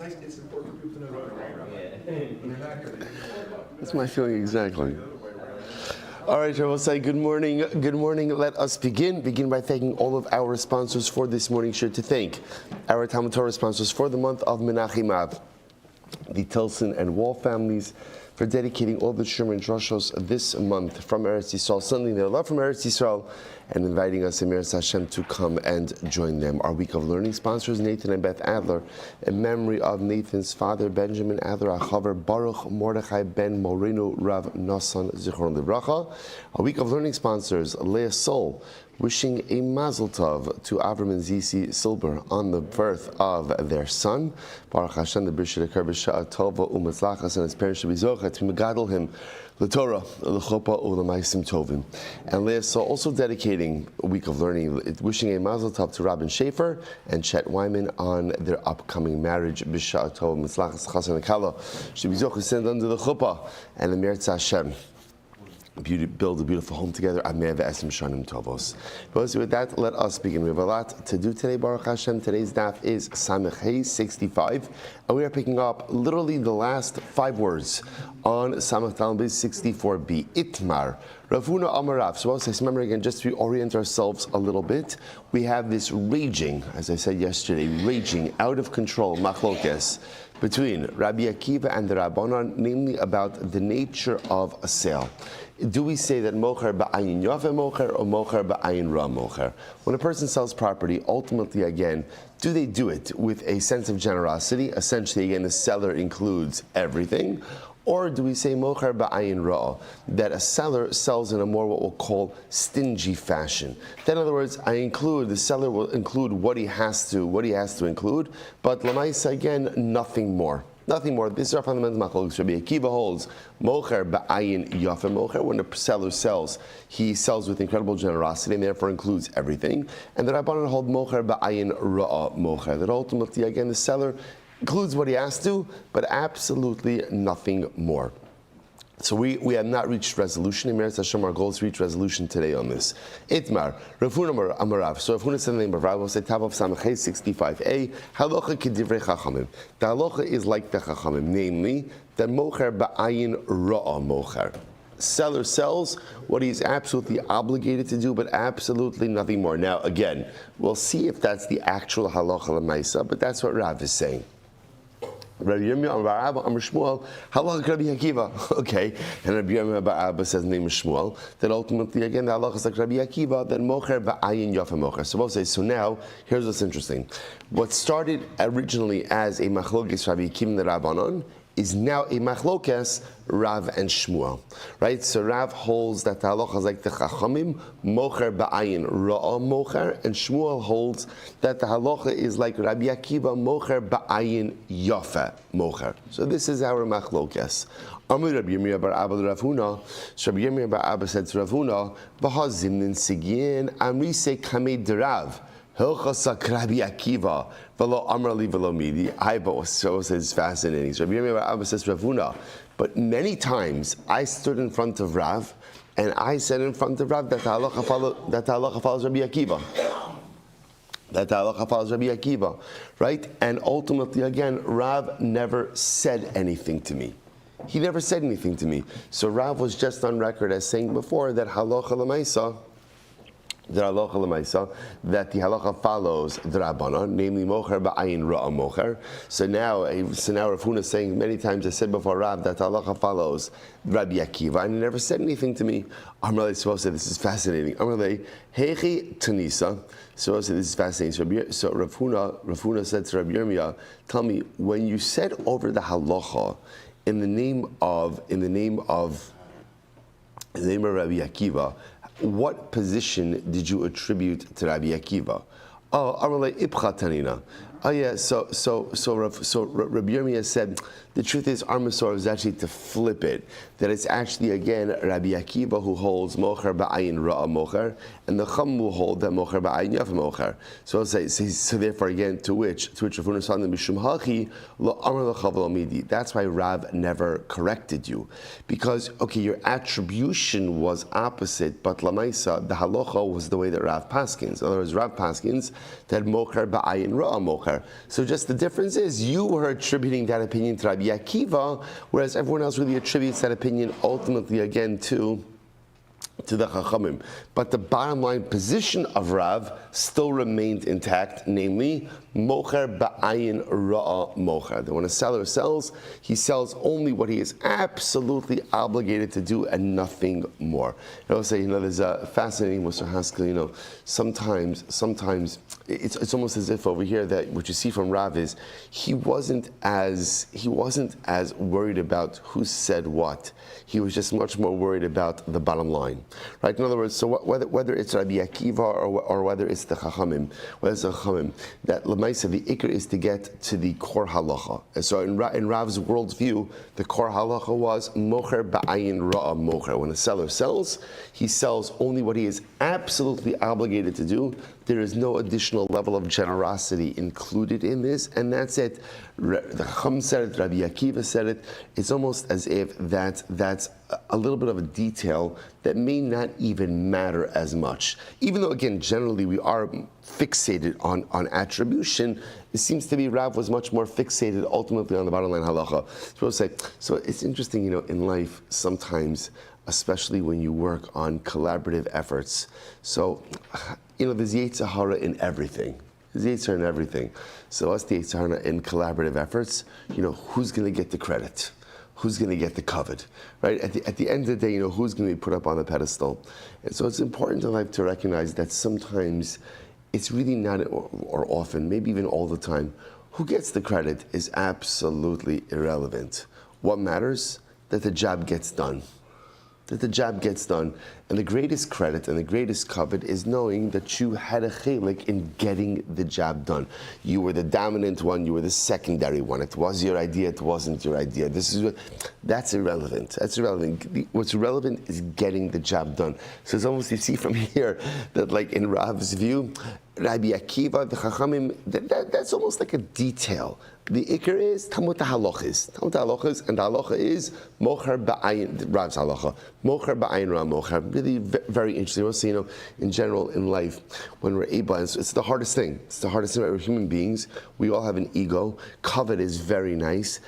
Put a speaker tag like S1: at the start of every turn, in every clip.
S1: It's important for people to know.
S2: That's my feeling exactly. All right, I will say good morning. Good morning. Let us begin. Begin by thanking all of our sponsors for this morning. Sure to thank our Talmud Torah sponsors for the month of Menachem Av, the Tilson and Wall families, for dedicating all the Sherman Droshos this month from Eretz Yisrael, sending their love from Eretz Yisrael, and inviting us, Emir Hashem, to come and join them. Our week of learning sponsors, Nathan and Beth Adler, in memory of Nathan's father, Benjamin Adler Achavar Baruch Mordechai Ben Moreno Rav Nasan Zichron Livracha. Our week of learning sponsors, Leah Sol, wishing a mazel tov to Avram and Zizi Silber on the birth of their son. Baruch Hashem, the Bishop of Kerbisha Tova Umatzlachas, and his parents should be zocha to megadol him l'Torah, l'chopa, u'lemaisim tovim. And Leah Sol also dedicating a week of learning, wishing a mazel tov to Robin Schaefer and Chet Wyman on their upcoming marriage. Bishah Tova Mitzlachas Chasan Akala should be zocha send under the chuppah and the Meretz Hashem. Build a beautiful home together. Amen. Tovos. But with that, let us begin. We have a lot to do today, Baruch Hashem. Today's daf is Samech Hey 65, and we are picking up literally the last 5 words on Samech Talmud 64b. Itmar. Ravuna Amarav. So also, remember again, just to reorient ourselves a little bit, we have this raging, as I said yesterday, raging, out of control, machlokes, between Rabbi Akiva and the Rabbanan, namely about the nature of a sale. Do we say that mocher ba'ayin yafe mocher or mocher ba'ayin ra mocher? When a person sells property, ultimately, again, do they do it with a sense of generosity? Essentially, again, the seller includes everything. Or do we say mocher ba'ayin ra, that a seller sells in a more what we'll call stingy fashion? Then, in other words, the seller will include what he has to include, but lamaisa, again, nothing more. Nothing more. This is our fundamental machlokes. Rabbi Akiva holds mocher ba'ayin yafe mocher. When the seller sells, he sells with incredible generosity and therefore includes everything. And the Rabbanan hold mocher ba'ayin ra'a mocher. That ultimately, again, the seller includes what he has to, but absolutely nothing more. So we have not reached resolution. In Meretz Hashem, our goal is to reach resolution today on this. Itmar, Rafuna Amarav. So Rafuna said the name of Rav. We'll say Tav of Samachay 65a. Halacha kedivrei Chachamim. The halacha is like the Chachamim, namely that mocher ba'ayin ra'a mocher. Seller sells what he's absolutely obligated to do, but absolutely nothing more. Now, again, we'll see if that's the actual halacha l'maisa, but that's what Rav is saying. Rabbi Yomi Rabbi Shmuel, halacha Rabbi Akiva. Okay, and Rabbi Yomi Rabbi says the name is Shmuel. That ultimately, again, the halacha is like Rabbi Akiva. That mocher ba'ayin yafe mocher. So we'll say. So now, here's what's interesting. What started originally as a machlokes Rabbi Akiva and the Rabbanon is now a machlokes Rav and Shmuel, right? So Rav holds that the halacha is like the Chachamim, mocher ba'ayin ra'a mocher, and Shmuel holds that the halacha is like Rabbi Akiva, mocher ba'ayin yafe mocher. So this is our machlokes. Amar Rabbi Yirmiyah bar Abba Rav Huna. So Rabbi Yirmiyah bar Abba said to Rav Huna, "V'hazim ninsigin amrise kamei derav." Hilchasak Rabbi Akiva, v'lo Amrali v'lo Midi. So it's fascinating. So Rabbi Yirmiyah Abba says Rav Huna, but many times I stood in front of Rav, and I said in front of Rav that the halacha follows Rabbi Akiva. That the halacha follows Rabbi Akiva, right? And ultimately, again, Rav never said anything to me. He never said anything to me. So Rav was just on record as saying before that halacha l'maisa, the halacha follows the Rabbanan, namely mocher ba'ayin ra'a mocher. So now Rav Huna is saying many times I said before Rav that halacha follows Rabbi Akiva, and he never said anything to me. Amrullah supposed to say this is fascinating. Amrullah hechi tanisa. So this is fascinating. So Rav Huna said to Rabbi Yirmiyah, tell me, when you said over the halacha in the name of Rabbi Akiva, what position did you attribute to Rabbi Akiva? Oh, Amalei Ibcha Tanina. Oh yeah, so Rabbi Yirmiyah said, the truth is our Masorah is actually to flip it, that it's actually again Rabbi Akiva who holds mocher ba'ayin ra'a mocher, and the Chum will hold that mocher ba'ayin yafa mocher. So I'll say, so therefore again, to which Rav Huna said mishum hachi lo amar l'chav midi. That's why Rav never corrected you, because okay, your attribution was opposite, but lamaisa the halacha was the way that Rav paskins. In other words, Rav paskins that mocher ba'ayin ra'a mocher. mocher. So just the difference is you were attributing that opinion to Rabbi Akiva, whereas everyone else really attributes that opinion ultimately again to the Chachamim. But the bottom line position of Rav still remained intact, namely, mocher ba'ayin ra'a mocher. That when a seller sells, he sells only what he is absolutely obligated to do and nothing more. I will say, there's a fascinating Mr. Haskell, sometimes it's almost as if over here that what you see from Rav is he wasn't as worried about who said what. He was just much more worried about the bottom line. Right? In other words, so whether it's Rabbi Akiva or whether it's the Chachamim, that Lamaisa, the Iker is to get to the core halacha. And so in Rav's worldview, the core halacha was mocher ba'ayin ra'a mocher. When a seller sells, he sells only what he is absolutely obligated to do. There is no additional level of generosity included in this, and that's it. The Chacham said it, Rabbi Akiva said it. It's almost as if that's a little bit of a detail that may not even matter as much. Even though, again, generally we are fixated on attribution, it seems to be Rav was much more fixated ultimately on the bottom line halacha. So it's interesting, in life sometimes, especially when you work on collaborative efforts. So, there's Yetzer Hara in everything. There's Yetzer Hara in everything. So what's the Yetzer Hara in collaborative efforts? Who's going to get the credit? Who's going to get the covet? Right? At the end of the day, who's going to be put up on the pedestal? And so it's important in life to recognize that sometimes it's really not, or often, maybe even all the time, who gets the credit is absolutely irrelevant. What matters? That the job gets done. That the job gets done. And the greatest credit and the greatest covet is knowing that you had a chelik in getting the job done. You were the dominant one, you were the secondary one. It was your idea, it wasn't your idea. That's irrelevant. That's irrelevant. What's relevant is getting the job done. So it's almost, you see from here, that like in Rav's view, Rabbi Akiva, the Chachamim, that's almost like a detail. The Iker is Talmud HaHalachis. Talmud HaHalachis, and the halacha is mocher ba'ayin, Rav's halacha, mocher ba'ayin ra mocher. Really very interesting. Also, in general in life, when we're able, and it's the hardest thing. It's the hardest thing. We're human beings. We all have an ego. Covet is very nice.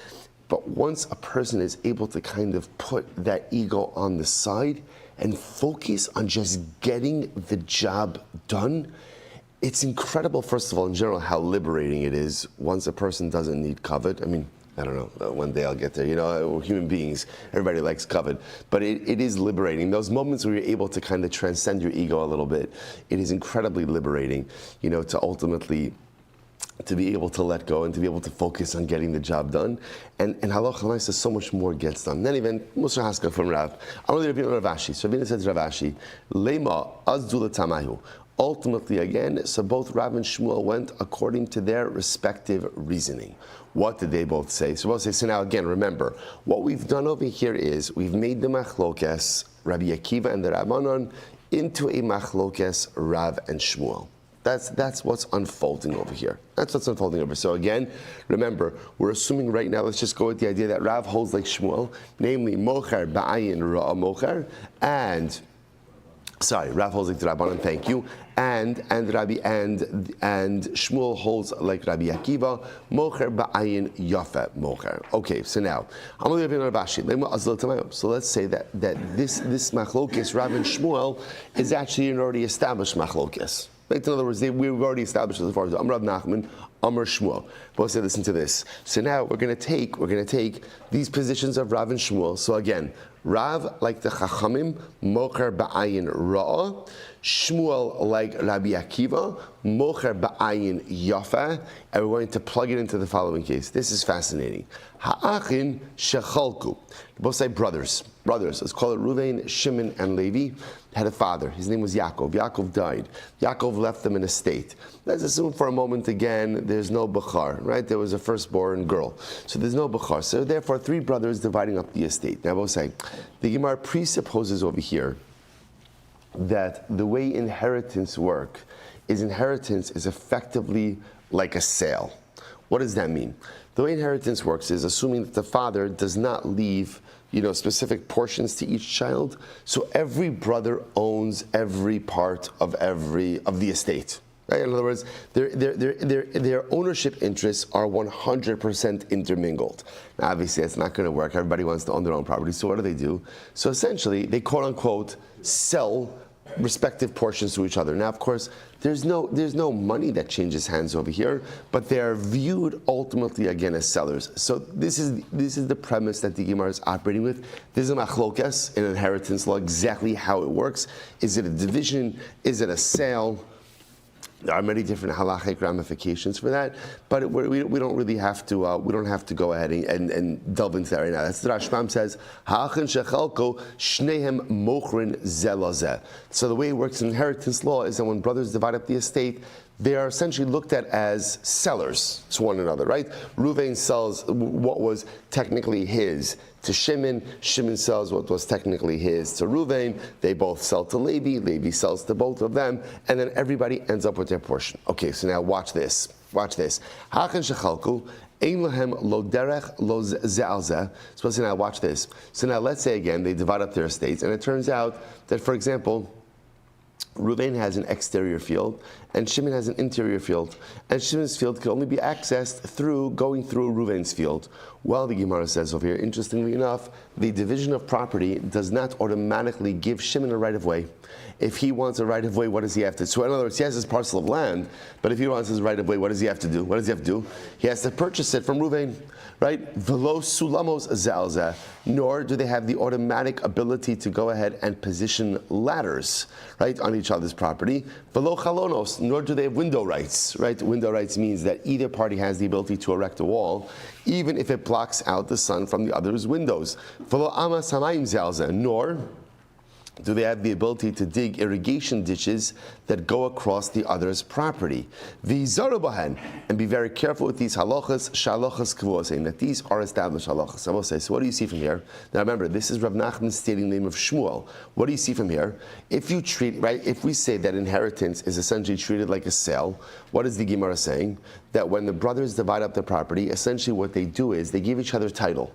S2: But once a person is able to kind of put that ego on the side and focus on just getting the job done, it's incredible, first of all, in general, how liberating it is once a person doesn't need covet. I mean, I don't know, one day I'll get there. We're human beings. Everybody likes covet. But it is liberating. Those moments where you're able to kind of transcend your ego a little bit, it is incredibly liberating, to ultimately to be able to let go and to be able to focus on getting the job done. And halacha l'maaseh, so much more gets done. Then even Musar Haskell from Rav. I'm going to repeat Ravashi. So Rabbeinu says Ravashi, Lema azdula tamahu. Ultimately, again, so both Rav and Shmuel went according to their respective reasoning. What did they both say? So both say, so now again, remember, what we've done over here is we've made the machlokes, Rabbi Akiva and the Rabbanon, into a machlokes, Rav and Shmuel. That's what's unfolding over here. That's what's unfolding over. So again, remember, we're assuming right now, let's just go with the idea that Rav holds like Shmuel, namely mocher ba'ayin ra'a mocher, Rav holds like the Rabbanan, thank you, and Shmuel holds like Rabbi Akiva, mocher ba'ayin yafa mocher. Okay, so now I'm going to Ravashi. So let's say that this machlokes, Rav and Shmuel, is actually an already established machlokes. In other words, we've already established as far as Amr Rav Nachman, Amr Shmuel. Both say, listen to this. So now we're going to take these positions of Rav and Shmuel. So again, Rav like the Chachamim, mocher ba'ayin ra'a. Shmuel like Rabbi Akiva, mocher ba'ayin yafa. And we're going to plug it into the following case. This is fascinating. Ha'achin shechalku. Both say brothers. Let's call it Ruvain, Shimon, and Levi. Had a father. His name was Yaakov. Yaakov died. Yaakov left them in a state. Let's assume for a moment again, there's no Bechar, right? There was a firstborn girl. So there's no Bechar. So therefore, three brothers dividing up the estate. Now, we'll say, the Gemara presupposes over here that the way inheritance is effectively like a sale. What does that mean? The way inheritance works is assuming that the father does not leave specific portions to each child. So every brother owns every part of the estate. Right? In other words, their ownership interests are 100% intermingled. Now, obviously, that's not going to work. Everybody wants to own their own property. So what do? So essentially, they quote unquote sell respective portions to each other. Now, of course, there's no money that changes hands over here, but they are viewed ultimately again as sellers. So this is the premise that the Gemara is operating with. This is a machlokes in inheritance law, exactly how it works. Is it a division? Is it a sale? There are many different halachic ramifications for that, but we don't really have to we don't have to go ahead and delve into that right now. That's what Rashbam says. Ha'achin shechalko shnehem mochrin zelazeh. So the way it works in inheritance law is that when brothers divide up the estate, they are essentially looked at as sellers to one another, right? Reuven sells what was technically his to Shimon. Shimon sells what was technically his to Reuven. They both sell to Levi. Levi sells to both of them. And then everybody ends up with their portion. Okay, so now watch this. Watch this. Hachan shechalku. Ein lahem lo derech lo ze'alzeh. So now watch this. So now let's say again, they divide up their estates. And it turns out that, for example, Reuven has an exterior field, and Shimon has an interior field. And Shimon's field can only be accessed through going through Reuven's field. Well, the Gemara says over here, interestingly enough, the division of property does not automatically give Shimon a right of way. If he wants a right of way, what does he have to do? So in other words, he has his parcel of land, but if he wants his right of way, what does he have to do? What does he have to do? He has to purchase it from Reuven, right? Velo sulamos zalzeh, nor do they have the automatic ability to go ahead and position ladders, right, on each other's property. Velo chalonos, nor do they have window rights, right? Window rights means that either party has the ability to erect a wall, even if it blocks out the sun from the other's windows. Velo amas hamayim zalzeh, nor do they have the ability to dig irrigation ditches that go across the other's property? V'yizaru bahen, and be very careful with these halachas, shalachas kavua, saying that these are established halachas. I will say, so what do you see from here? Now remember, this is Rav Nachman stating the name of Shmuel. What do you see from here? If you treat, right, if we say that inheritance is essentially treated like a sale, what is the Gemara saying? That when the brothers divide up their property, essentially what they do is they give each other title,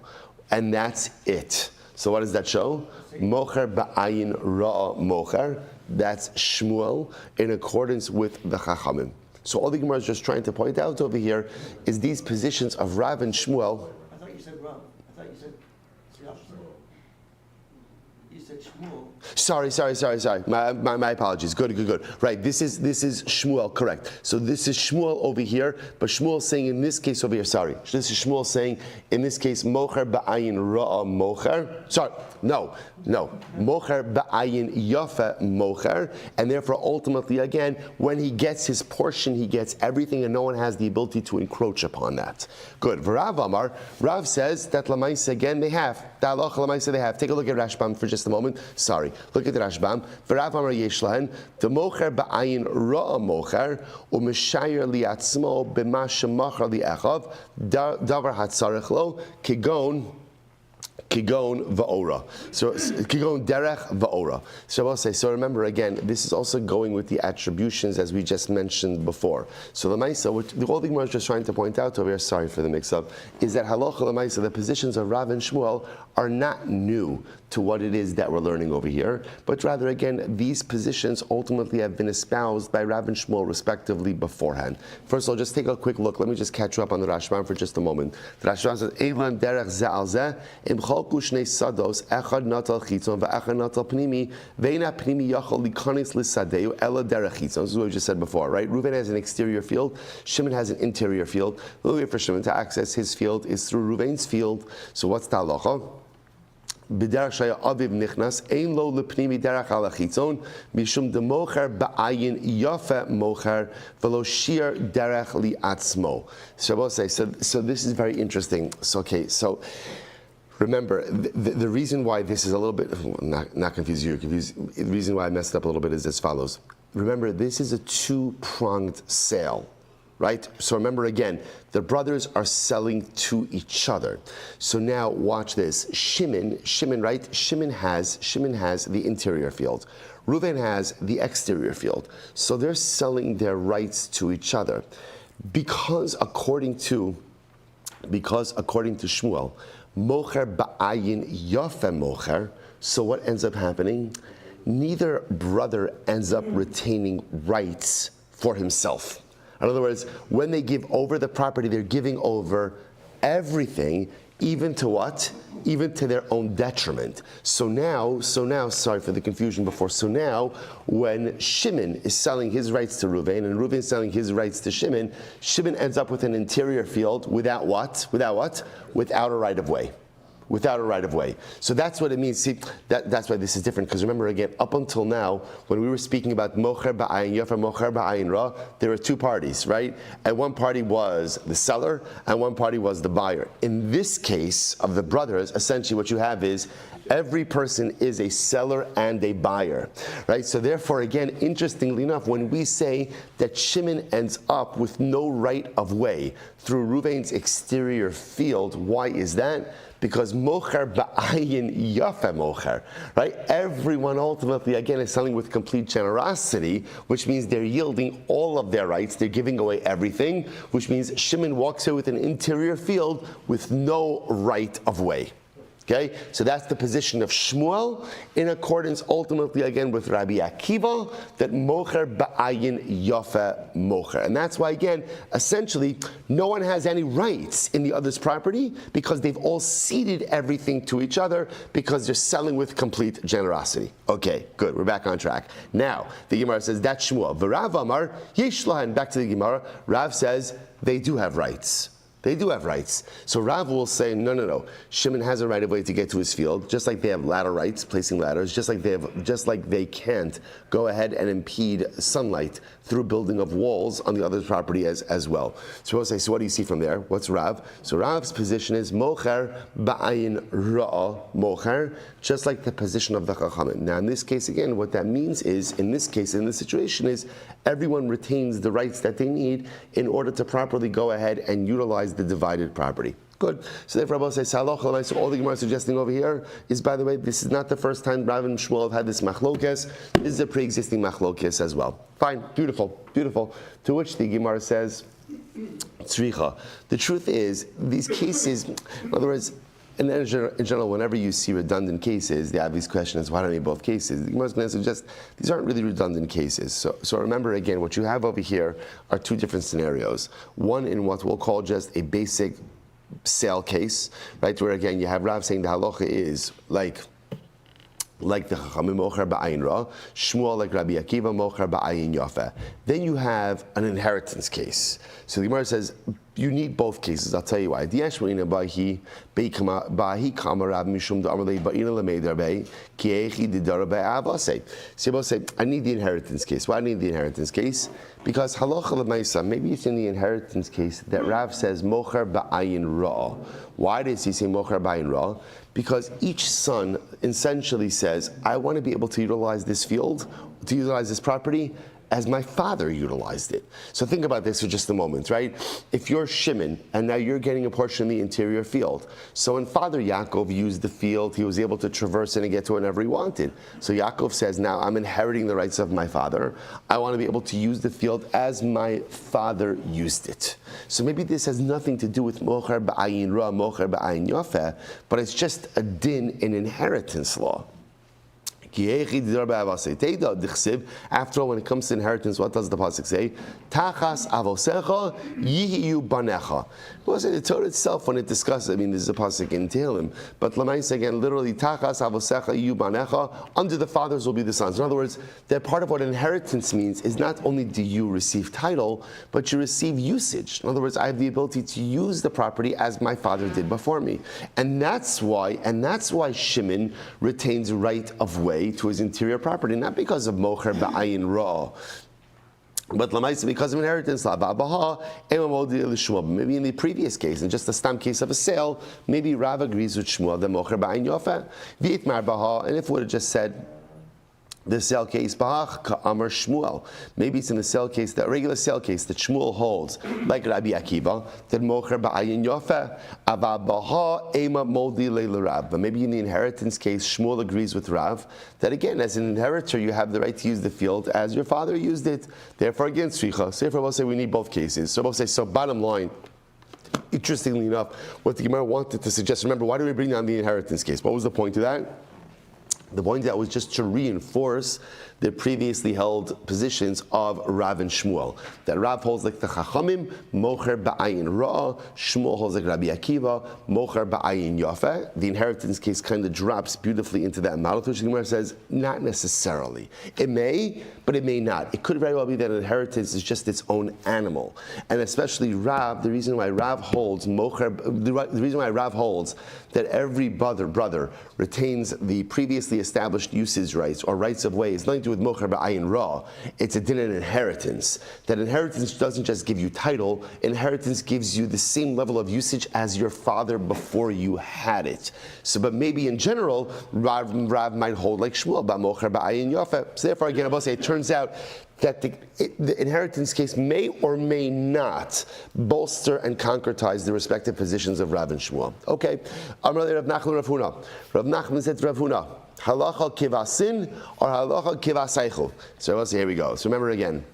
S2: and that's it. So what does that show? Mocher ba'ayin ra'a mocher. That's Shmuel in accordance with the Chachamim. So all the Gemara is just trying to point out over here is these positions of Rav and Shmuel.
S3: I thought you said Rav. I thought you said you said Shmuel.
S2: Sorry. My apologies. Good. Right. This is Shmuel. Correct. So this is Shmuel over here, but Shmuel saying in this case over here. Sorry. This is Shmuel saying in this case mocher ba'ayin ra'a mocher. Sorry. No. Mocher ba'ayin yafa mocher, and therefore ultimately again, when he gets his portion, he gets everything, and no one has the ability to encroach upon that. Good. V'Rav Amar. Rav says that lamaisa again they have. That halacha lamaisa they have. Take a look at Rashbam for just a moment. Sorry. Look at the Rashbam. V'Rav Amar yesh lahen the mocher ba'ayin ra'a mocher u'mishayer liatzmo b'ma shemachar li'echav davar hatzarech lo Kigon va'ora. So kigon derech va'ora. So I'll say. So remember again, this is also going with the attributions as we just mentioned before. So the Maisa, what the whole thing I was just trying to point out over here, sorry for the mix-up, is that halacha the Maisa, the positions of Rav and Shmuel are not new to what it is that we're learning over here, but rather again, these positions ultimately have been espoused by Rav and Shmuel respectively beforehand. First of all, just take a quick look. Let me just catch you up on the Rashbam for just a moment. The Rashbam says, Eilan derech ze'alzeh im chalku shnei sados echad natal chitzon ve'echad natal pnimi ve'ina pnimi yachol likanis lisadeu ela derech chitzon. This is what we just said before, right? Reuven has an exterior field. Shimon has an interior field. The only way for Shimon to access his field is through Reuven's field. So what's the halacha? B'derech shaya aviv nichnas ein lo lepnimi derech ala chitzon mishum democher ba'ayin yafe mocher velo shir derech li'atzmo. So I will say, so this is very interesting. So remember, the reason why this is a little bit, not confuse you, the reason why I messed up a little bit is as follows. Remember, this is a two-pronged sale. Right? So remember again, the brothers are selling to each other. So now watch this. Shimon, right? Shimon has the interior field. Reuven has the exterior field. So they're selling their rights to each other. Because according to Shmuel, mocher ba'ayin yafe mocher, so what ends up happening? Neither brother ends up retaining rights for himself. In other words, when they give over the property, they're giving over everything, even to what? Even to their own detriment. So now, sorry for the confusion before. So now, when Shimon is selling his rights to Reuven and Reuven is selling his rights to Shimon, Shimon ends up with an interior field without what? Without what? Without a right of way. Without a right of way. So that's what it means. See, that's why this is different. Because remember again, up until now, when we were speaking about mocher ba'ayin yafa, mocher ba'ayin ra, there were two parties, right? And one party was the seller, and one party was the buyer. In this case of the brothers, essentially what you have is every person is a seller and a buyer, right? So therefore, again, interestingly enough, when we say that Shimon ends up with no right of way through Reuven's exterior field, why is that? Because mocher ba'ayin yafa mocher, right? Everyone ultimately, again, is selling with complete generosity, which means they're yielding all of their rights. They're giving away everything, which means Shimon walks here with an interior field with no right of way. Okay, so that's the position of Shmuel, in accordance ultimately again with Rabbi Akiva, that mocher ba'ayin yafa mocher. And that's why again, essentially, no one has any rights in the other's property because they've all ceded everything to each other because they're selling with complete generosity. Okay, good, we're back on track. Now, the Gemara says, that's Shmuel. V'Rav Amar, yesh lahen, back to the Gemara, Rav says, they do have rights. They do have rights. So Rav will say, no. Shimon has a right of way to get to his field, just like they have ladder rights, placing ladders, just like they can't go ahead and impede sunlight through building of walls on the other's property as well. So we'll say, so what do you see from there? What's Rav? So Rav's position is mocher ba'ayin ra'a mocher, just like the position of the Chachamim. Now in this case again, what that means is, in this case, in this situation is, everyone retains the rights that they need in order to properly go ahead and utilize the divided property. Good. So therefore, Rabbi says, so all the Gemara is suggesting over here is, by the way, this is not the first time Rav and Shmuel have had this machlokes. This is a pre-existing machlokes as well. Fine, beautiful. To which the Gemara says, tzricha. The truth is, these cases, in other words, in general, whenever you see redundant cases, the obvious question is, why don't you both cases? The Gemara is going to suggest these aren't really redundant cases. So remember again, what you have over here are two different scenarios. One in what we'll call just a basic sale case, right? Where again, you have Rav saying the halacha is like the Chachamim mocher ba'ayin ra, Shmuel like Rabbi Akiva mocher ba'ayin yafa. Then you have an inheritance case. So the Gemara says, you need both cases. I'll tell you why. So you say, I need the inheritance case. Why do I need the inheritance case? Because halacha l'maisa, maybe it's in the inheritance case that Rav says mocher ba'ayin ra. Why does he say mocher ba'ayin ra? Because each son essentially says, I want to be able to utilize this field, to utilize this property, as my father utilized it. So think about this for just a moment, right? If you're Shimon, and now you're getting a portion of the interior field. So when Father Yaakov used the field, he was able to traverse it and get to whenever he wanted. So Yaakov says, now I'm inheriting the rights of my father. I want to be able to use the field as my father used it. So maybe this has nothing to do with mocher ba'ayin ra, mocher ba'ayin yafeh, but it's just a din in inheritance law. After all, when it comes to inheritance, what does the pasuk say? Tachas avosecha yihiyu banecha. Well, the Torah itself, when it discusses, I mean, this is a pasuk in Tehillim, but Lamais again, literally, Tachas avosecha yihiyu banecha. Under the fathers will be the sons. In other words, that part of what inheritance means is not only do you receive title, but you receive usage. In other words, I have the ability to use the property as my father did before me, and that's why Shimon retains right of way to his interior property, not because of mocher ba'ayin ra, but lamaisa because of inheritance. Maybe in the previous case, in just the stam case of a sale, maybe Rav agrees with Shmuel that mocher ba'ayin yafa v'itmar baha, and if it would have just said the sale case, Bahach Ka'amar Shmuel. Maybe it's in the sale case, the regular sale case that Shmuel holds, like Rabbi Akiva, that Mocher Ba'ayin Yofeh, Ava Baha Ema Moldi Leila Rav. But maybe in the inheritance case, Shmuel agrees with Rav, that again, as an inheritor, you have the right to use the field as your father used it. Therefore, again, Sricha. So therefore, we'll say we need both cases. So we'll say, so bottom line, interestingly enough, what the Gemara wanted to suggest, remember, why do we bring down the inheritance case? What was the point of that? The point that was just to reinforce the previously held positions of Rav and Shmuel. That Rav holds like the Chachamim, Mocher Ba'ayin Ra, Shmuel holds like Rabbi Akiva, Mocher Ba'ayin Yafe. The inheritance case kind of drops beautifully into that model, which the Gemara says, not necessarily. It may, but it may not. It could very well be that inheritance is just its own animal. And especially Rav, the reason why Rav holds that every brother retains the previously established usage rights or rights of way is nothing to do with Mocher Ba'ayin Ra. It's a din in inheritance. That inheritance doesn't just give you title, inheritance gives you the same level of usage as your father before you had it. So, but maybe in general, Rav might hold like Shmuel, Mocher Ba'ayin Yafe. So therefore, again, I will say, it turns out that the inheritance case may or may not bolster and concretize the respective positions of Rav and Shmuel. Okay, Amar Rav Nachman Rav Huna. Rav Nachman said to Rav Huna, halacha kivasin or halacha kivasaychu. So let's see, here we go. So remember again.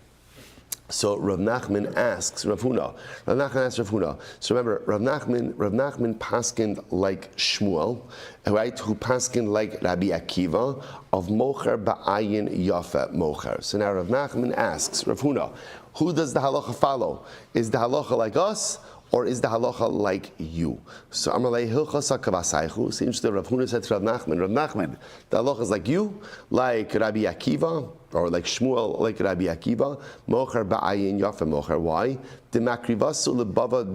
S2: So Rav Nachman asks Rav Huna. Rav Nachman asks Rav Huna. So remember, Rav Nachman paskined like Shmuel, right? Who paskined like Rabbi Akiva of Mocher Ba'ayin Yafe Mocher. So now Rav Nachman asks Rav Huna, who does the halacha follow? Is the halacha like us? Or is the halacha like you? So Amalei Hilchasa Kavasaychu. Seems that Rav Huna said to Rav Nachman, the halacha is like you, like Rabbi Akiva, or like Shmuel, like Rabbi Akiva. Mocher Ba'ayin Yafe Mocher. Why? The Makrivasu lebava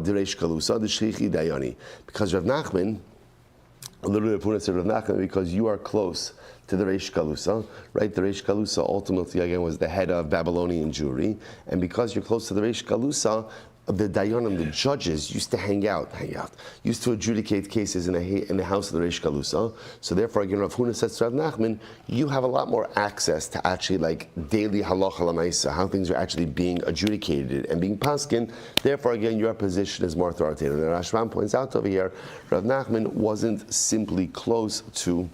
S2: direish kalusa the shchichi dayani. Because Rav Nachman, a little bit of Rav said Rav Nachman, because you are close to the Reish Kalusa, right? The Reish Kalusa ultimately again was the head of Babylonian Jewry, and because you're close to the Reish Kalusa, the Dayanim, the judges, used to used to adjudicate cases in the house of the Reish Kalusa. So therefore, again, Rav Huna says to Rav Nachman, you have a lot more access to actually like daily halacha l'maisa, how things are actually being adjudicated and being paskin. Therefore, again, your position is more authoritative. And Rashbam points out over here, Rav Nachman wasn't simply close to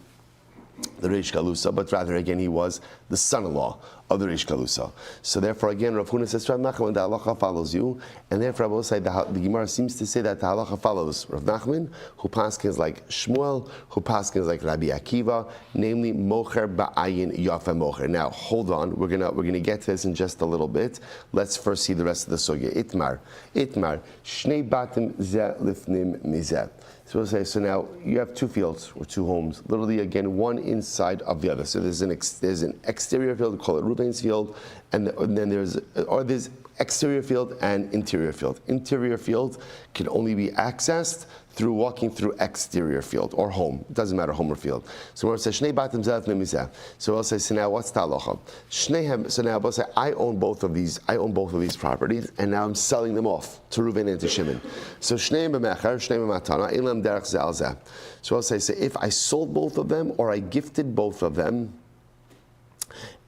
S2: the Reish Kalusa, but rather again he was the son-in-law of the Reish Kalusa. So therefore again Rav Huna says Rav Nachman, the halacha follows you, and therefore I will say the Gemara seems to say that the halacha follows Rav Nachman, who paskins like Shmuel, who paskins like Rabbi Akiva, namely Mocher Ba'ayin Yafe Mocher. Now hold on, we're gonna get to this in just a little bit. Let's first see the rest of the sugya. Itmar, Shnei Batim Zeh Lifnim Mizeh. So we'll say, so now you have two fields or two homes, literally again one inside of the other. So there's an exterior field, we call it Reuben's field, and then there's exterior field and interior field. Interior field can only be accessed through walking through exterior field or home. It doesn't matter, home or field. So we'll say Shnei Batim Zeh Lifnim Mizeh. So we'll say, so now what's the halacha? So now we'll say I own both of these properties, and now I'm selling them off to Reuven and to Shimon. So Shnei B'mecher, Shnei B'matana, Elam Derech Zeh Al Zeh. So I'll say, so if I sold both of them or I gifted both of them,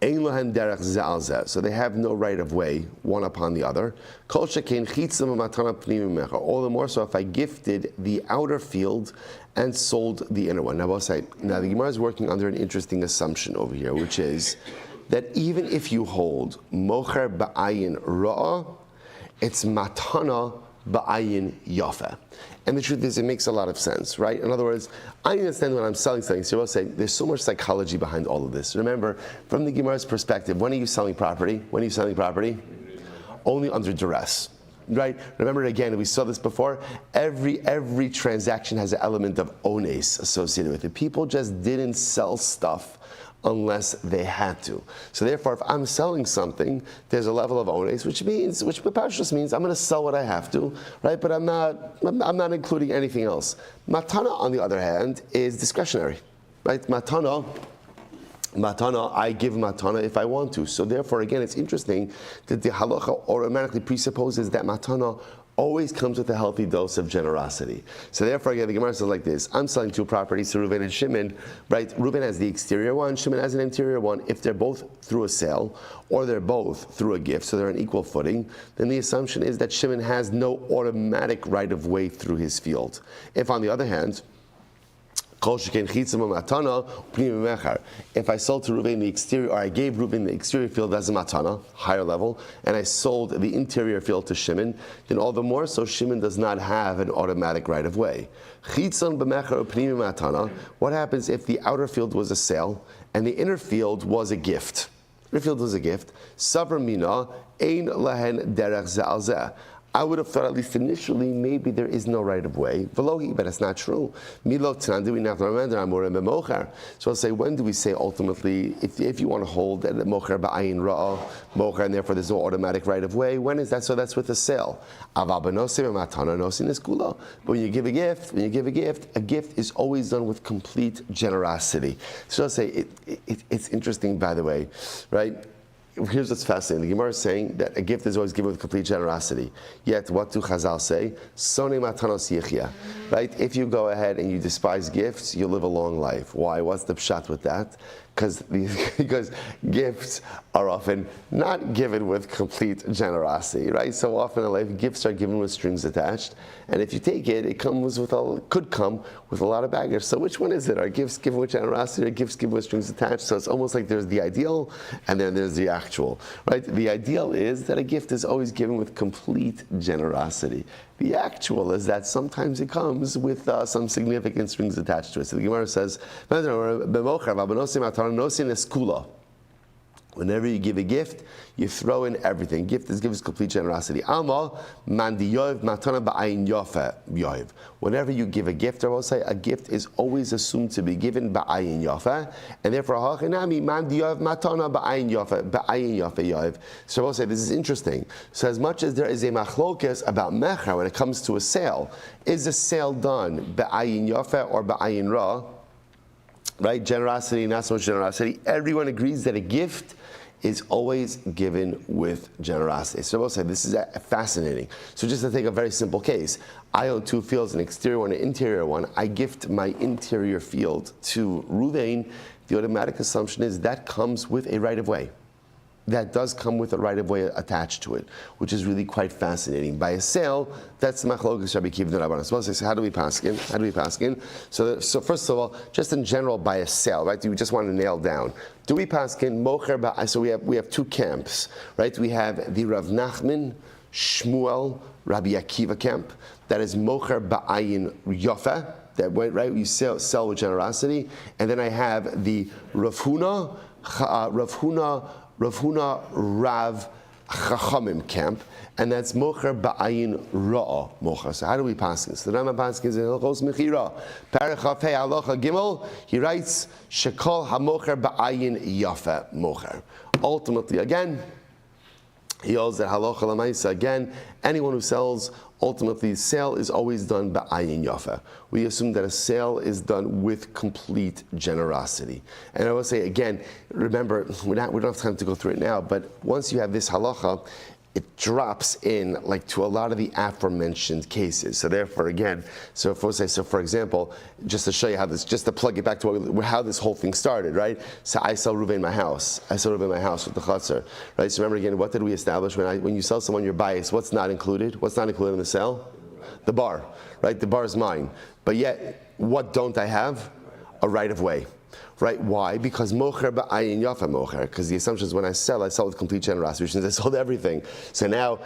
S2: so they have no right of way one upon the other. All the more so if I gifted the outer field and sold the inner one. Now the Gemara is working under an interesting assumption over here, which is that even if you hold Mocher Ba'ayin Ra'ah, it's Matana Ba'ayin Yafe. And the truth is, it makes a lot of sense, right? In other words, I understand when I'm selling something, so I'll say there's so much psychology behind all of this. Remember, from the Gemara's perspective, when are you selling property? Only under duress, right? Remember again, we saw this before, every transaction has an element of ones associated with it. People just didn't sell stuff unless they had to. So therefore, if I'm selling something, there's a level of ones, which just means I'm going to sell what I have to, right? But I'm not including anything else. Matana, on the other hand, is discretionary, right? Matana, I give matana if I want to. So therefore, again, it's interesting that the halacha automatically presupposes that matana always comes with a healthy dose of generosity. So therefore, again, the Gemara says like this: I'm selling two properties to Reuven and Shimon, right? Reuven has the exterior one, Shimon has an interior one. If they're both through a sale, or they're both through a gift, so they're on equal footing, then the assumption is that Shimon has no automatic right of way through his field. If, on the other hand, If I sold to Reuven the exterior, or I gave Reuven the exterior field as a matana, higher level, and I sold the interior field to Shimon, then all the more so Shimon does not have an automatic right of way. What happens if the outer field was a sale and the inner field was a gift? Inner field was a gift. Savar mina ein lahen derech zeh. I would have thought, at least initially, maybe there is no right of way. Velohi, but it's not true. So I'll say, when do we say ultimately, if you want to hold that mocher ba'ayin ra'ah, mocher, and therefore there's no automatic right of way, when is that? So that's with the sale. But when you give a gift, a gift is always done with complete generosity. So I'll say, it's interesting, by the way, right? Here's what's fascinating. The Gemara is saying that a gift is always given with complete generosity. Yet, what do Chazal say? Sonei matanos yichya. Right? If you go ahead and you despise gifts, you'll live a long life. Why? What's the pshat with that? Because gifts are often not given with complete generosity, right? So often in life, gifts are given with strings attached, and if you take it, it could come with a lot of baggage. So which one is it? Are gifts given with generosity, or gifts given with strings attached? So it's almost like there's the ideal, and then there's the actual, right? The ideal is that a gift is always given with complete generosity. The actual is that sometimes it comes with some significant strings attached to it. So the Gemara says, whenever you give a gift, you throw in everything. Gift is given complete generosity. Whenever you give a gift, I will say a gift is always assumed to be given ba'ayin yafa, and therefore so I will say this is interesting. So as much as there is a machlokes about mecha when it comes to a sale, is a sale done ba'ayin yafa or ba'ayin ra? Right, generosity, not so much generosity. Everyone agrees that a gift is always given with generosity. So I will say this is fascinating. So just to take a very simple case, I own two fields, an exterior one, an interior one. I gift my interior field to Reuven. The automatic assumption is that comes with a right of way. That does come with a right of way attached to it, which is really quite fascinating. By a sale, that's the machlokas Rabbi Kiva and Rabbanan. So how do we paskin? So first of all, just in general, by a sale, right? You just want to nail down. Do we paskin mocher ba'ayin? So we have two camps, right? We have the Rav Nachman, Shmuel, Rabbi Akiva camp. That is mocher ba'ayin yofa. That way, right? You sell with generosity, and then I have the Rav Huna Rav Chachamim camp, and that's mocher ba'ayin ra'ah mocher. So how do we pass this? The Rambam passes in Hilchos Mechira, Parachaf Hey Halacha Gimel. He writes Shekol hamocher ba'ayin yafa mocher. Ultimately, again, he holds that halacha l'maisa. Again, anyone who sells, ultimately, sale is always done ba'ayin yafa. We assume that a sale is done with complete generosity. And I will say again, remember, we don't have time to go through it now, but once you have this halacha, it drops in like to a lot of the aforementioned cases. So therefore, again, so for example, just to show you how this, just to plug it back to how this whole thing started, right? So I sell Reuven my house. I sell Reuven my house with the chutzner, right? So remember again, what did we establish when you sell someone your bias? What's not included? What's not included in the sale? The bar, right? The bar is mine. But yet, what don't I have? A right of way. Right? Why? Because mocher ba'ayin yafa mocher. Because the assumption is when I sell with complete generosity, which means I sold everything. So now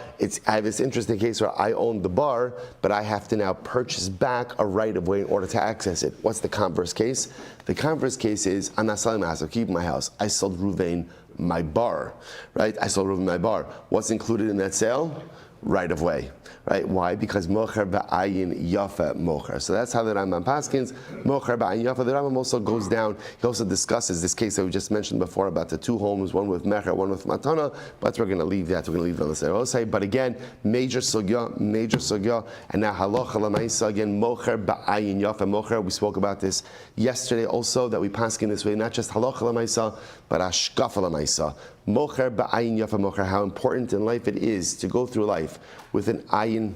S2: I have this interesting case where I own the bar, but I have to now purchase back a right of way in order to access it. What's the converse case? The converse case is I'm not selling my house. I'm keeping my house. I sold Reuven my bar. Right? I sold Reuven my bar. What's included in that sale? Right of way. Right? Why? Because mocher ba'ayin yafa mocher. So that's how the Rambam paskins. Mocher ba'ayin yafa. The Rambam also goes down. He also discusses this case that we just mentioned before about the two homes, one with mecher, one with matana. But we're going to leave that. We're going to leave it on the Serosei. But again, major sugya. And now halacha l'maisa again. Mocher ba'ayin yafa mocher. We spoke about this yesterday also, that we paskin this way. Not just halacha l'maisa, but ashkafa l'maisa. Mocher ba'ayin yafa mocher. How important in life it is to go through life with an ayin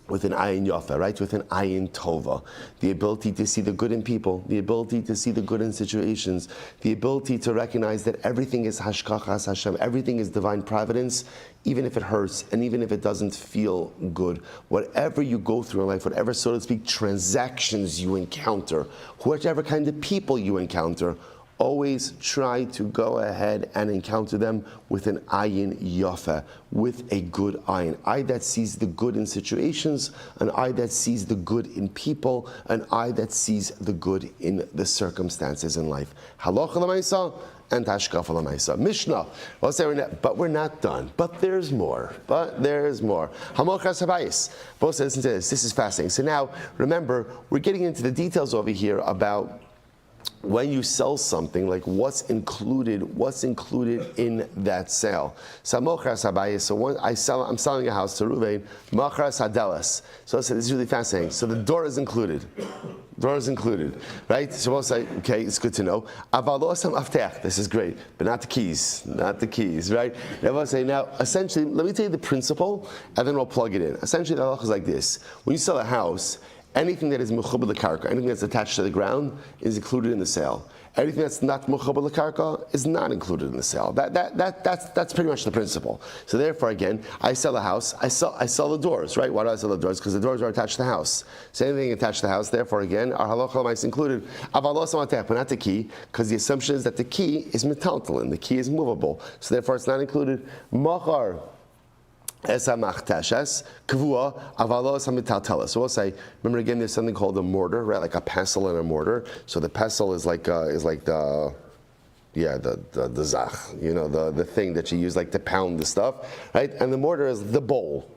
S2: with an ayin yafa, right? With an ayin tova. The ability to see the good in people, the ability to see the good in situations, the ability to recognize that everything is hashkachas Hashem, everything is divine providence, even if it hurts and even if it doesn't feel good. Whatever you go through in life, whatever, so to speak, transactions you encounter, whatever kind of people you encounter, always try to go ahead and encounter them with an ayin yafa, with a good ayin. Eye that sees the good in situations, an eye that sees the good in people, an eye that sees the good in the circumstances in life. Halacha l'maisa and hashkafa l'maisa. Mishnah. Well, say but we're not done. But there's more. But there's more. Hamochas habayis. Both listen to this. This is fascinating. So now, remember, we're getting into the details over here about when you sell something, like what's included in that sale. So when I'm selling a house to Ruvain, machras hadelas. So I said, this is really fascinating. So the door is included. Door is included, right? So we'll say, okay, it's good to know. This is great, but not the keys, right? Now we'll say, now, essentially, let me tell you the principle, and then we'll plug it in. Essentially, the halacha is like this. When you sell a house, anything that is mechubar l'karka, anything that's attached to the ground, is included in the sale. Anything that's not mechubar l'karka is not included in the sale. That's pretty much the principle. So therefore, again, I sell a house. I sell the doors, right? Why do I sell the doors? Because the doors are attached to the house. So anything attached to the house. Therefore, again, our halacha l'mais included. Avalos amatech, but not the key, because the assumption is that the key is metaltalin. The key is movable. So therefore, it's not included. Machar. So we'll say, remember again, there's something called a mortar, right? Like a pestle and a mortar. So the pestle is like the zach, the thing that you use like to pound the stuff, right? And the mortar is the bowl.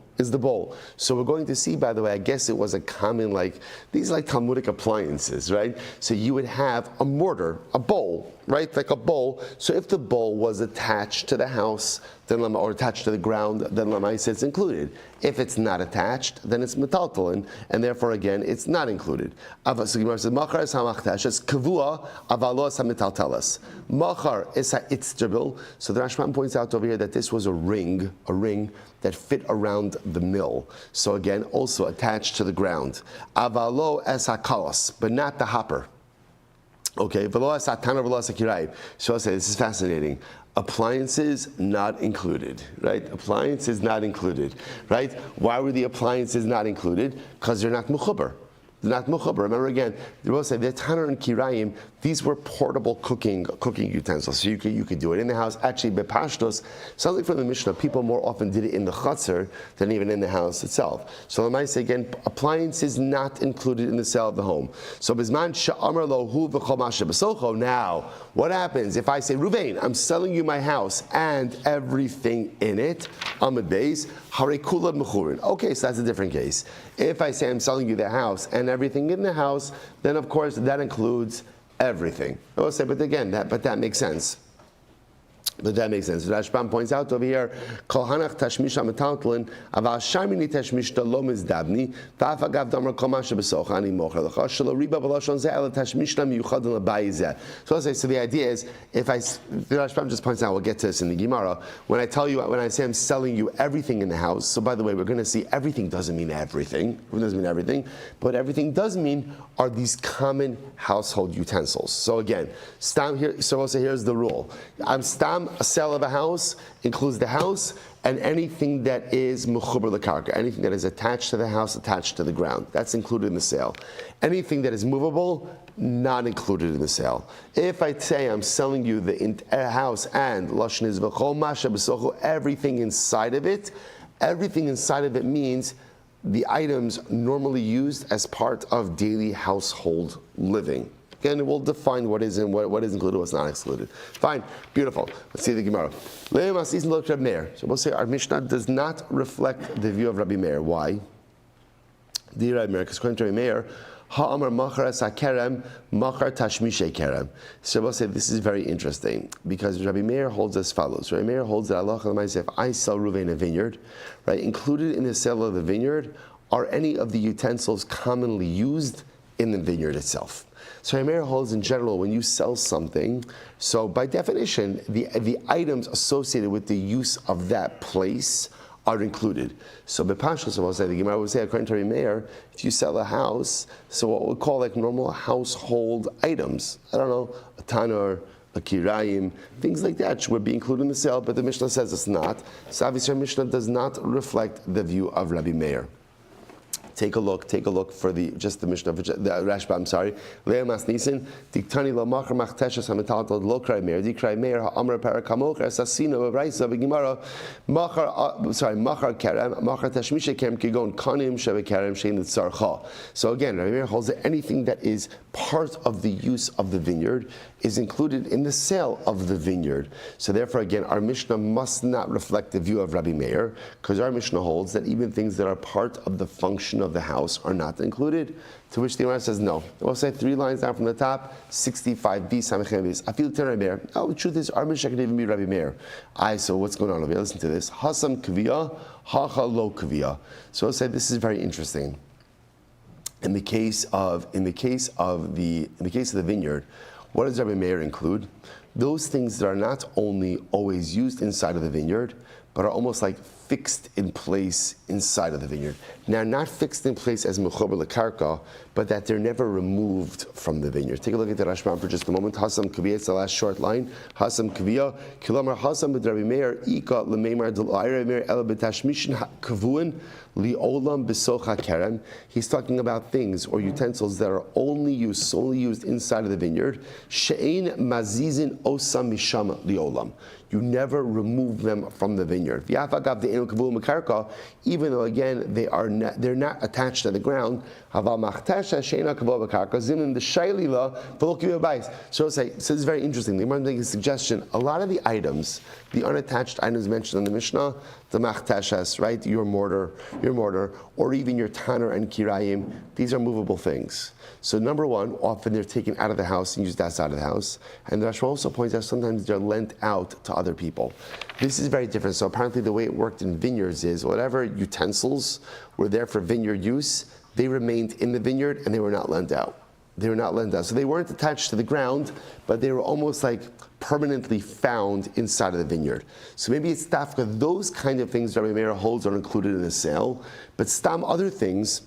S2: So we're going to see, by the way, I guess it was a common, these are like Talmudic appliances, right? So you would have a mortar, a bowl, right? Like a bowl. So if the bowl was attached to the house, then or attached to the ground, then Lamai says it's included. If it's not attached, then it's metaltalin, and therefore again, it's not included. So Gemara says, Machar is hamachtashes, kavua avalos hamitaltelas. Machar is haitztrabil. So the Rashman points out over here that this was a ring that fit around the mill. So again, also attached to the ground. Avalo es hakalos, but not the hopper. Okay, velo es hatana velo es hakirayim. So I'll say, this is fascinating. Appliances not included, right? Appliances not included, right? Why were the appliances not included? Because they're not mechubar. They're not mechubar. Remember again, they will say the taner and kirayim. These were portable cooking utensils, so you could do it in the house. Actually, bepashtos, something from the Mishnah, people more often did it in the chutzner than even in the house itself. So I might say again, appliances not included in the sale of the home. So bisman sha'amar lohu v'chol masha b'socho. Now, what happens if I say, Ruvain, I'm selling you my house and everything in it? Amid beis harei kula mechurin. Okay, so that's a different case. If I say I'm selling you the house and everything in the house, then of course that includes everything. I will say, but again, that makes sense. But that makes sense. Rashbam points out over here, Kol hanach tashmisha metaltlin, aval shamini tashmishta lo mizdabni, v'af agav damar kol masha b'socha ani mocher l'cha, shelo riba v'loshon zeh ele tashmishta miyuchadin l'bayi zeh. So the idea is, the Rashbam just points out, we'll get to this in the Gemara, when I say I'm selling you everything in the house, so by the way, we're going to see everything doesn't mean everything. It doesn't mean everything, but everything does mean are these common household utensils. So again, stam here, so also here's the rule. A sale of a house includes the house and anything that is mechubar l'karka, anything that is attached to the house, attached to the ground. That's included in the sale. Anything that is movable, not included in the sale. If I say I'm selling you the house and lashon is v'chol masha b'socho, everything inside of it means the items normally used as part of daily household living. Again, we'll define what is included, what's not excluded. Fine, beautiful. Let's see the Gemara. So we'll say our Mishnah does not reflect the view of Rabbi Meir. Why? The Rabbi Meir, because according to Rabbi Meir, ha'amar machar sakerem machar tashmishe kerem. So we'll say this is very interesting because Rabbi Meir holds as follows. Rabbi Meir holds that Allah if I sell Ruvain a vineyard, right? Included in the sale of the vineyard are any of the utensils commonly used in the vineyard itself. So Rabbi holds in general, when you sell something, so by definition, the items associated with the use of that place are included. So Bepashas, I'll say, the Gemara would say, according to Rabbi Meir, if you sell a house, so what we call like normal household items, I don't know, a tanur, a kirayim, things like that would be included in the sale, but the Mishnah says it's not. So obviously our Mishnah does not reflect the view of Rabbi Meir. Take a look for the Mishnah, the Rashba, I'm sorry. Leah Masnisin, Diktani la machar machteshes hamital lo krai meir, di krai meir ha'amar parakamoch asasino v'raisa v'gimara machar kerem, machar tashmisha kerem kigon kanim sheve kerem shein tzarcha. So again, Rabbi Meir holds that anything that is part of the use of the vineyard is included in the sale of the vineyard. So therefore, again, our Mishnah must not reflect the view of Rabbi Meir, because our Mishnah holds that even things that are part of the function of the house are not included. To which the Gemara says no. We'll say 3 lines down from the top, 65b samechem bis. I feel Rabbi Meir. Oh, the truth is, our Mishnah can even be Rabbi Meir. So what's going on over here? Listen to this. Hasam kviya, hacha lo kviya. So I'll say this is very interesting. In the case of the vineyard, what does Rabbi Meir include? Those things that are not only always used inside of the vineyard, but are almost like fixed in place inside of the vineyard. Now, not fixed in place as mechober lekarka, but that they're never removed from the vineyard. Take a look at the Rashbam for just a moment. Hasam kviya, it's the last short line. Hasam kviya, kilomar hasam b'Rabbi Meir, ika l'meimar d'Rabbi Meir ela b'tashmishin kavuin li'olam b'socha kerem. He's talking about things or utensils that are only used inside of the vineyard. She'ein mazizin osam mishama li'olam. You never remove them from the vineyard. Even though again they're not attached to the ground. So it's very interesting. The Gemara makes a suggestion. A lot of the items, the unattached items mentioned in the Mishnah, the machteshas, right, your mortar, or even your tanner and kirayim, these are movable things. So number one, often they're taken out of the house and used outside of the house. And the Rashi also points out sometimes they're lent out to other people. This is very different. So apparently the way it worked in vineyards is whatever utensils were there for vineyard use, they remained in the vineyard and they were not lent out. So they weren't attached to the ground, but they were almost like permanently found inside of the vineyard. So maybe it's tafka, those kind of things Rabbi Meir holds are included in the sale, but stam other things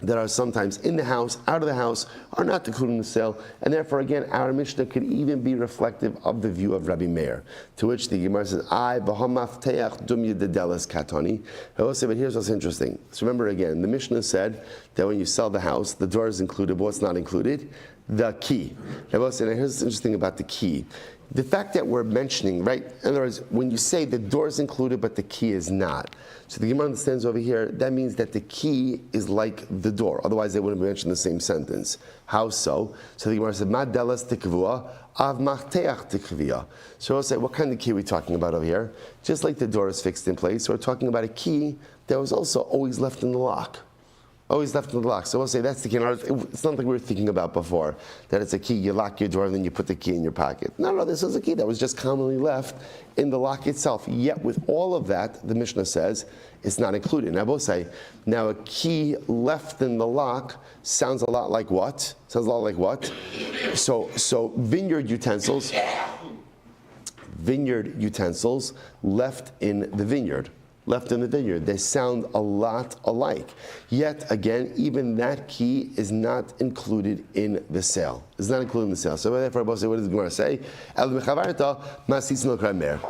S2: that are sometimes in the house, out of the house, are not included in the sale, and therefore, again, our Mishnah could even be reflective of the view of Rabbi Meir. To which the Gemara says, "I v'hamafteach dum yededelas katani." I will say, but here's what's interesting. So remember again, the Mishnah said that when you sell the house, the door is included, but what's not included? The key. I will say, now here's what's interesting about the key. The fact that we're mentioning, right, in other words, when you say the door is included but the key is not, so the Gemara understands over here, that means that the key is like the door. Otherwise, they wouldn't be mentioned in the same sentence. How so? So the Gemara said, "Ma delas tikvua, av machteach tikvia." So I'll say, what kind of key are we talking about over here? Just like the door is fixed in place, we're talking about a key that was also always left in the lock. Always left in the lock. So we'll say that's the key. It's not like we were thinking about before, that it's a key, you lock your door and then you put the key in your pocket. No, this is a key that was just commonly left in the lock itself. Yet with all of that, the Mishnah says, it's not included. And I will say, now a key left in the lock sounds a lot like what? So vineyard utensils left in the vineyard. They sound a lot alike. Yet again, even that key is not included in the sale. So therefore, what does the Gemara say?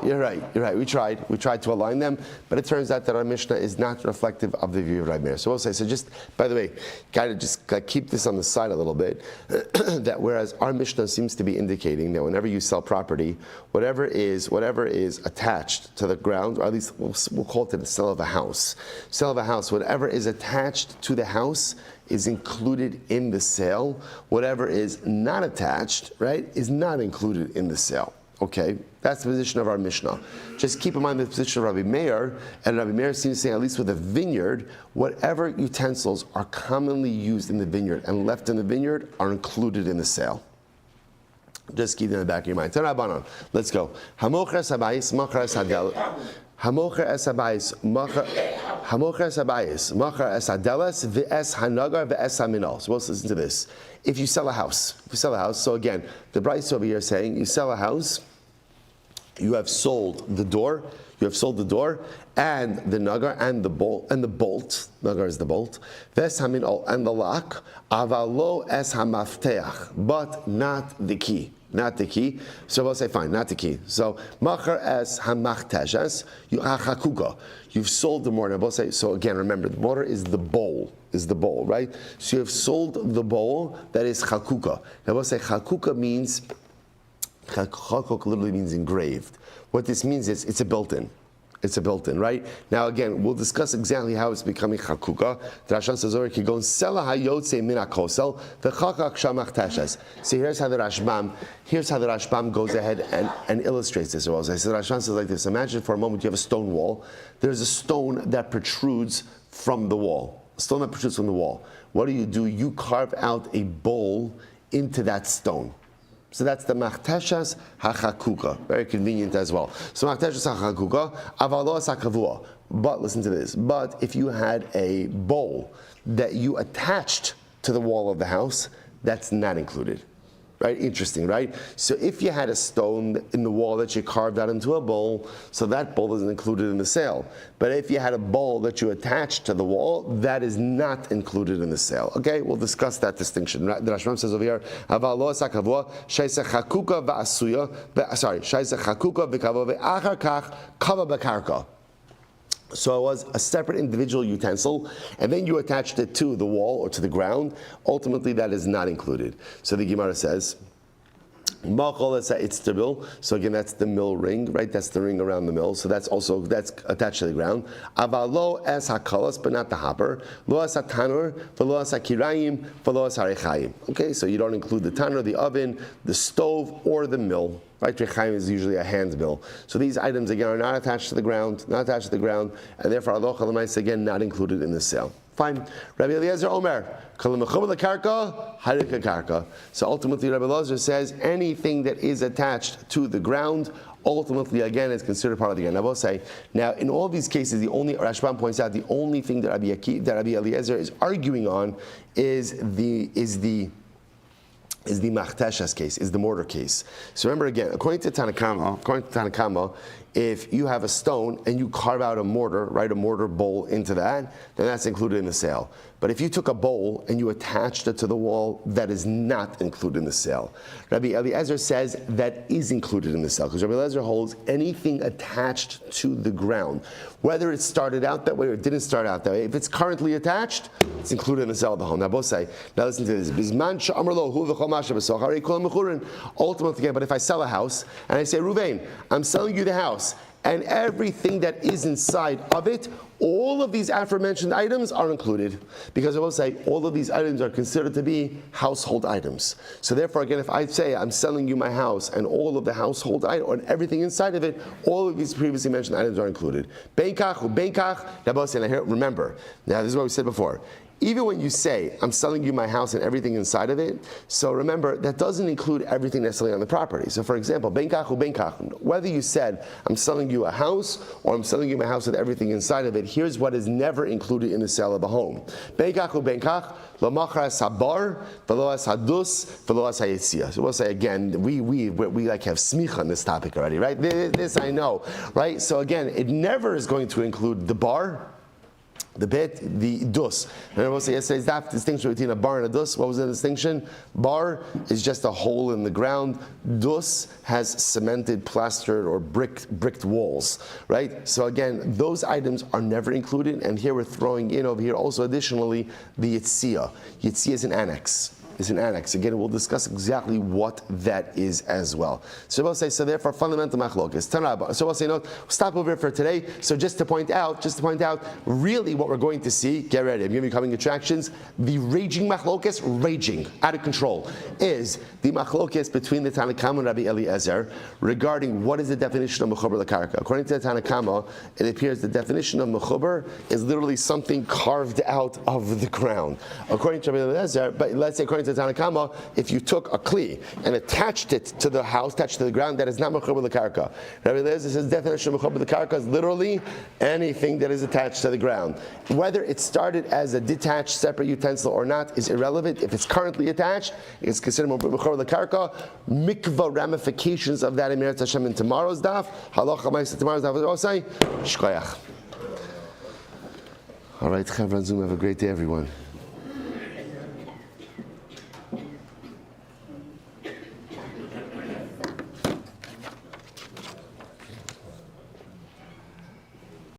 S2: You're right. We tried to align them, but it turns out that our Mishnah is not reflective of the view of Rabbi Meir. So we'll say, so just, by the way, gotta just keep this on the side a little bit, that whereas our Mishnah seems to be indicating that whenever you sell property, whatever is attached to the ground, or at least we'll call it the sale of a house. Whatever is attached to the house is included in the sale. Whatever is not attached, right, is not included in the sale. Okay, that's the position of our Mishnah. Just keep in mind the position of Rabbi Meir, and Rabbi Meir seems to say, at least with a vineyard, whatever utensils are commonly used in the vineyard and left in the vineyard are included in the sale. Just keep it in the back of your mind. Tanabanan, let's go. Hamocher sabayis, machar sadel. Hamocher esabayis, machar esadelas, v'es hanagar, v'es haminal. So let's listen to this. If you sell a house, so again, the Bryce over here is saying, you sell a house, you have sold the door. You have sold the door and the nagar and the bolt Nagar is the bolt. Veshamin and the lock. Avalo es hamafteach, but not the key. Not the key. So we'll say fine, not the key. So machar es hamachtejas, you hachakuka. You've sold the mortar. We'll say so again. Remember, the mortar is the bowl. Right? So you have sold the bowl that is chakuka. Now we'll say chakuka means. Chakuk literally means engraved. What this means is it's a built-in. It's a built-in, right? Now again, we'll discuss exactly how it's becoming chakuka. The Rashan says, "Kigon sela hayotze min hakosel v'chakak shamach tashes." So here's how the Rashbam goes ahead and illustrates this. So the Rashan says like this: imagine for a moment you have a stone wall. There's a stone that protrudes from the wall. A stone that protrudes from the wall. What do? You carve out a bowl into that stone. So that's the machteshas hachakuka. Very convenient as well. So machteshas hachakuka, avalo sakavua. But listen to this. But if you had a bowl that you attached to the wall of the house, that's not included. Right? Interesting, right? So if you had a stone in the wall that you carved out into a bowl, so that bowl isn't included in the sale. But if you had a bowl that you attached to the wall, that is not included in the sale. Okay, we'll discuss that distinction. The Rashbam says over here, "Avalo sakavua shaisa chakuka va'asuya." Sorry, shaisa chakuka v'kavo ve'achar kach kava b'karka. So it was a separate individual utensil, and then you attached it to the wall or to the ground. Ultimately, that is not included. So the Gemara says, it's the mill. So again, that's the mill ring, right? That's the ring around the mill. So that's attached to the ground. Avalo es hakalas, but not the hopper. Lo es hatanur, v'lo es hakirayim, v'lo es harechayim. Okay, so you don't include the tanur, the oven, the stove, or the mill. Right, rechaim is usually a hand mill. So these items again are not attached to the ground, and therefore alocha l'maisa again not included in the sale. Fine. Rabbi Eliezer Omer, kalamachum lekarka, harika karka. So ultimately, Rabbi Eliezer says anything that is attached to the ground, ultimately again is considered part of the ground. I will say now in all these cases, Rashbam points out the only thing that Rabbi Eliezer is arguing on is the machteshas case, is the mortar case. So remember again, according to Tanakama, if you have a stone and you carve out a mortar, right, a mortar bowl into that, then that's included in the sale. But if you took a bowl and you attached it to the wall, that is not included in the sale. Rabbi Eliezer says that is included in the sale, because Rabbi Eliezer holds anything attached to the ground, whether it started out that way or it didn't start out that way, if it's currently attached, it's included in the sale of the home. Now both say, now listen to this. Ultimately, but if I sell a house and I say, Ruvain, I'm selling you the house, and everything that is inside of it, all of these aforementioned items are included. Because I will say, all of these items are considered to be household items. So therefore, again, if I say I'm selling you my house, and all of the household items, and everything inside of it, all of these previously mentioned items are included. Remember, now this is what we said before. Even when you say, I'm selling you my house and everything inside of it, so remember, that doesn't include everything necessarily on the property. So for example, whether you said, I'm selling you a house, or I'm selling you my house with everything inside of it, here's what is never included in the sale of a home. So we'll say again, we like have smicha on this topic already, right? This I know, right? So again, it never is going to include the bar, the bit, the dus. Remember, yesterday's distinction between a bar and a dus. What was the distinction? Bar is just a hole in the ground. Dus has cemented, plastered, or bricked walls. Right. So again, those items are never included. And here we're throwing in over here also additionally the yitzia. Yitzia is an annex. Again, we'll discuss exactly what that is as well. So we'll say, so therefore, fundamental machlokes. So we'll say, no, stop over here for today. So just to point out, really what we're going to see, get ready, I'm giving you coming attractions, the raging machlokes, raging, out of control, is the machlokes between the Tanakama and Rabbi Eliezer regarding what is the definition of mechuber l'karka. According to the Tanakama, it appears the definition of mechuber is literally something carved out of the ground. According to Rabbi Eliezer, but let's say according according to Tanakama, if you took a kli and attached it to the house, attached to the ground, that is not mechubar l'karka. Rabbi Eliezer says definition of mechubar l'karka is literally anything that is attached to the ground. Whether it started as a detached separate utensil or not is irrelevant. If it's currently attached, it's considered mechubar l'karka. Mikvah ramifications of that in Meretz Hashem in tomorrow's daf. Halacha ma'aseh tomorrow's daf. What say? Shkoyach. All right, Chavran Zoom. Have a great day, everyone.